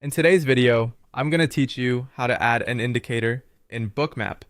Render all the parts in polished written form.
In today's video, I'm going to teach you how to add an indicator in Bookmap.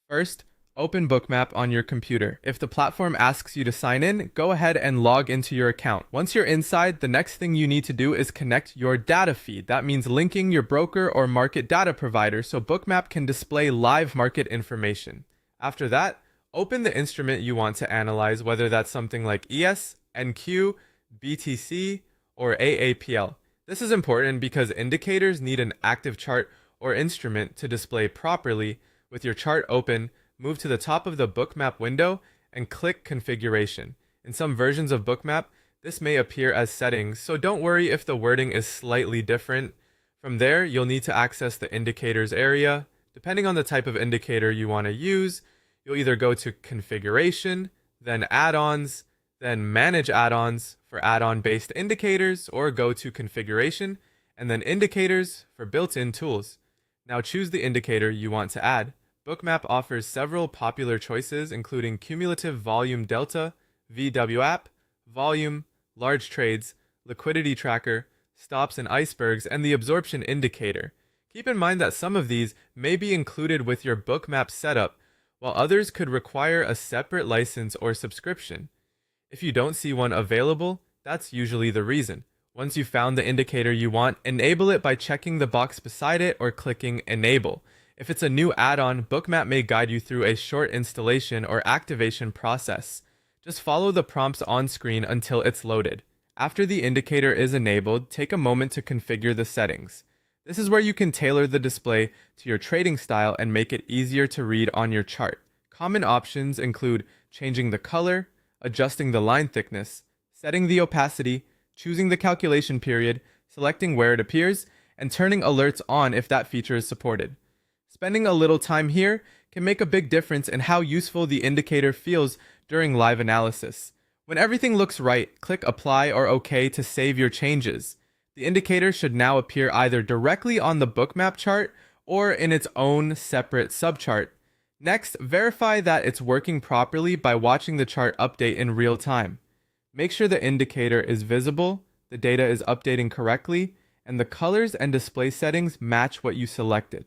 First, open Bookmap on your computer. If the platform asks you to sign in, go ahead and log into your account. Once you're inside, the next thing you need to do is connect your data feed. That means linking your broker or market data provider so Bookmap can display live market information. After that, open the instrument you want to analyze, whether that's something like ES, NQ, BTC, or AAPL. This is important because indicators need an active chart or instrument to display properly. With your chart open, move to the top of the Bookmap window and click Configuration. In some versions of Bookmap, this may appear as settings, so don't worry if the wording is slightly different. From there, you'll need to access the indicators area. Depending on the type of indicator you want to use, you'll either go to Configuration, then Add-ons, then Manage Add-ons for add-on based indicators, or go to Configuration, and then Indicators for built-in tools. Now choose the indicator you want to add. Bookmap offers several popular choices, including Cumulative Volume Delta, VWAP, Volume, Large Trades, Liquidity Tracker, Stops and Icebergs, and the Absorption Indicator. Keep in mind that some of these may be included with your Bookmap setup, while others could require a separate license or subscription. If you don't see one available, that's usually the reason. Once you've found the indicator you want, enable it by checking the box beside it or clicking Enable. If it's a new add-on, Bookmap may guide you through a short installation or activation process. Just follow the prompts on screen until it's loaded. After the indicator is enabled, take a moment to configure the settings. This is where you can tailor the display to your trading style and make it easier to read on your chart. Common options include changing the color, adjusting the line thickness, setting the opacity, choosing the calculation period, selecting where it appears, and turning alerts on if that feature is supported. Spending a little time here can make a big difference in how useful the indicator feels during live analysis. When everything looks right, click Apply or OK to save your changes. The indicator should now appear either directly on the Bookmap chart or in its own separate subchart. Next, verify that it's working properly by watching the chart update in real time. Make sure the indicator is visible, the data is updating correctly, and the colors and display settings match what you selected.